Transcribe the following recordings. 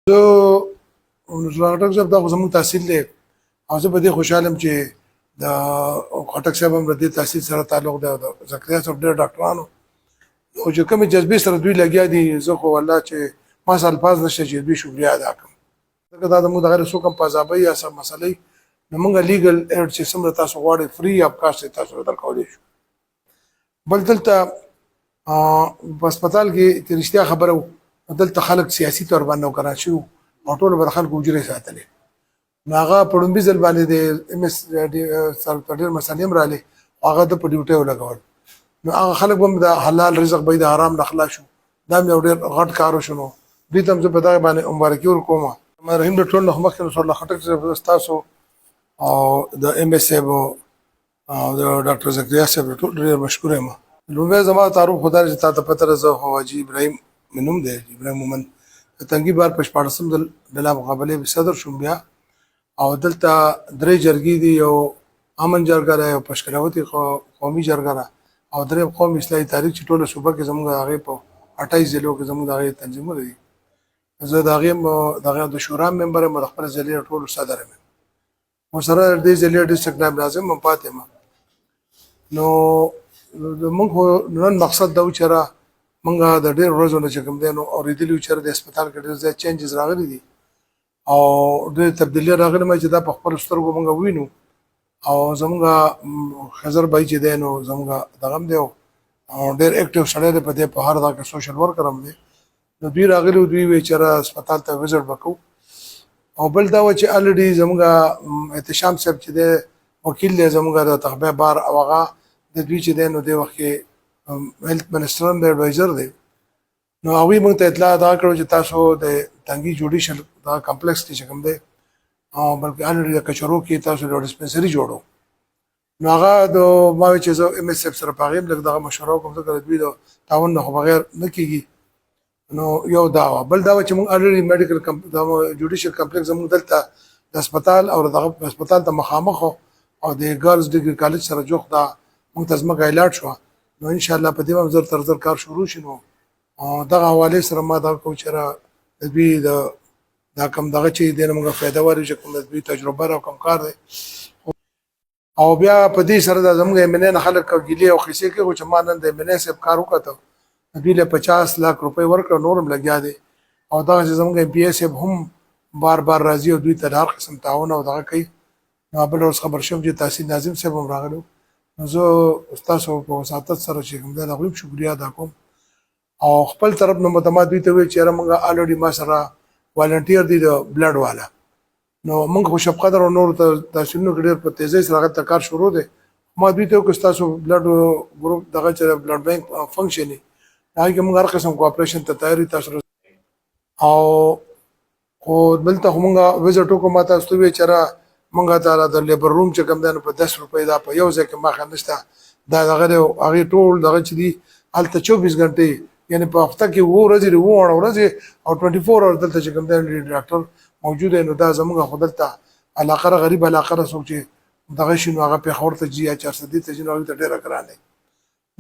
زه ډاکټر صاحب دا خو زموږ تحصیل دی او زه په دې خوشحاله یم چې د خټک صاحب هم د دې تحصیل سره تعلق دی او د زکریا صاحب ډېر ډاکټرانو او چې کومې جذبې سره دوی لګیا دي زه خو والله چې ما څه الفاظ نشته چې دوی شکریا ادا کړم ځکه دا زموږ د غیر څوک هم پازابۍ یا څه مسلې نو موږ لیګل ایډ چې څومره تاسو غواړئ فري اف کاسټ تاسو درکولی شو بل دلته په هسپتال کې چې رښتیا خبره وه دلته خلک سیاسي طور باندې وکړه شو او ټول به خلکو حجرې ساتلې نو هغه په لومبي ځل باندې د ام اس سر په ډېر مسالې هم راغلې هغه د په ډیوټۍ ولګول نو هغه خلک هم د حلال رزق به د حرام نه خلاص شو دا مې یو ډېر غټ کار وشو نو دوی ته هم زه په دغه باندې مبارکي ورکوم رحیم د ټول نه مخکې رسول الله خټک صاحب ستاسو او د ام اس صاحب او د ډاکټر زکریا صاحب ټول ډېر مشکور یم لومبی زما تعارف خدای چې تا ته پته زه حاجي ابراهیم مې نوم دی ابراهیم مومن د تنګي بار په شپاړسم ډله مقابلې صدر شوم بیا او دلته درې جرګې دي یو امن جرګه ده یو پشکراوتي قومي جرګه ده او درې قوم اصلاحي تاریخ چې ټوله صوبه کې زموږ هغې په 28 ضلعو کې زموږ د هغې تنظیمونه دي زه د هغې د شورا ممبر یم د خپل ضلعې ټولو صدر یم ورسره د دې ضلعې ډسټرکټ نایب ناظم هم پاتې یم نو موږ نن مقصد دا و چې موږ د ډېر ورځو نه چې کوم دی نو اورېدلي وو چې د هسپتال کې ډېر زیات چینجز راغلي دي او ډېر تبدیلي راغلې مه چې دا په خپلو سترګو موږ ووینو او زموږ خضر بھائی چې دی نو زموږ دغه هم دی او ډېر اکټیو سړی دی په دې په هر ځای کې سوشل ورکر هم دی نو دوی راغلي وو دوی ویل چې هسپتال ته وزټ به کوو او بل دا و چې الریډي زموږ احتشام صاحب چې دی وکیل دی زموږ د تخبه بار او هغه د دوی چې دی نو دې وخت کې هیلث منسټر هم د ایډوایزر دی نو هغوی موږ ته اطلاع دا کړو چې تاسو د تنګي جوډیشل دا کمپلیکس کې چې کوم دی بلکې الریډي د کچرو کې تاسو د ډسپنسري جوړو نو هغه د ما وی چې زه ام اس سره په هغې لږ دغه مشوره وکړم ځکه د دوی د تعاون نه خو بغیر نه کېږي نو یو دا وه بل دا وه چې موږ الریډي میډیکل جوډیشل کمپلیکس زموږ دلته د هسپتال او دغه هسپتال ته مخامخ او د ګرلز ډګري کالج سره جوخت دا موږ ته ځمکه الاټ شوه نو انشاءالله په دې هم زر تر زر کار شروع شي نو دغه حوالې سره ما دا کوم چې د دوی دا کم دغه چې دی نه موږ فایده واري چې کوم د دوی تجربه او کم کار دی او بیا په دې سره د زموږ ایم ان اے نه خلک ګیلې او خیسې کوي چې ما نن د ایم ان اے صاحب کار وکړو دوی له 50 لاک روپۍ ورکړه نور هم لګیا دی او دغه چې زموږ ایم پی اے صاحب هم بار بار راځي او دوی ته هر قسم تعاون او دغه کوي نو بل ورځ خبر شوم چې تحصیل ناظم صاحب هم راغلو نو زه ستاسو په وساطت سره چې کوم دی د هغوی شکریا ادا کوم او خپل طرف نه متماد دوی ته وویل چې یاره موږ الریډي ما سره والنټیر دي د بلډ والا نو موږ خو شب قدر او نورو تحصیلونو کې ډېر په تیزۍ سره هغه ته کار شروع دی ما دوی ته وکړو چې تاسو بلډ ګروپ دغه چې بلډ بینک فنکشن وي هغې کې موږ هر قسم کوآپریشن ته تیار یو تاسو او خو دلته خو موږ وزټ وکړو ما تاسو ته وویل چې یاره موږ ته د لیبر روم چې کوم دی نو په 10 روپۍ دا په یو ځای کې ماښه نشته دا دغه دی هغې ټول دغه چې دي هلته 24 غنټې یعنې په هفته کې 7 ورځې 7 ورځې او 24 اورز دلته چې کوم دی ډاکټر موجود دی نو دا زموږ خو دلته علاقه غریب علاقه څوک چې دغه شي نو هغه پېښور ته ځي یا 400 ته ځي نو هغوی ته ډېره ګران دی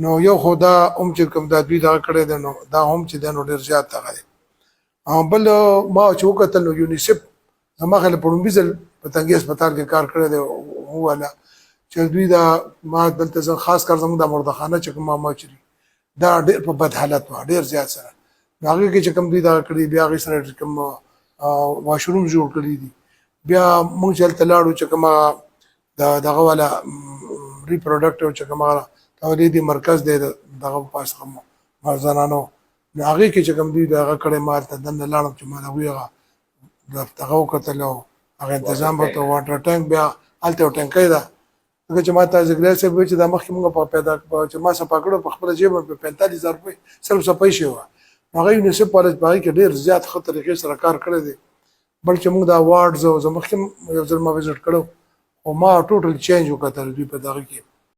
نو یو خو دا هم چې کوم دا دوی دغه کړی دی نو دا هم چې دی نو ډېر زیات دغه دی بل ما چې وکتل نو یونیسف زما خیال په لومبي ځل په تنګي هسپتال کې کار کړی دی وواله چې دوی دا ما دلته زه خاص کار زموږ د مردخانه چې کوم ما چري دا ډېر په بد حالت وه ډېر زیات سره نو هغې کې چې کوم دوی دغه کړي بیا هغې سره کوم واشروم جوړ کړي دي بیا موږ چې هلته لاړو چې کوم دغه والا ریپروډکټیو چې کوم هغه تولیدي مرکز دی دغه پاس زنانو نو هغې کې چې کوم دوی دغه کړی ما هلته دننه لاړم چې ما د هغوی هغه دغه وکتل او هغه تنظیم ورته واټر ټانک بیا هلته یو ټانکۍ ده ځکه چې ما ته زکریا صاحب وویل چې دا مخکې مونږ په پیدا چې ما صفا کړو په خپله جیب په 45,000 روپۍ صرف صفایي شوې وه هغه یونیسف والا په هغې کې ډېر زیات ښه طریقې سره کار کړی دی بل چې مونږ دا واډز او زه مخکې یو ځل ما وزټ کړو خو ما ټوټل چینج وکتل دوی په دغه کې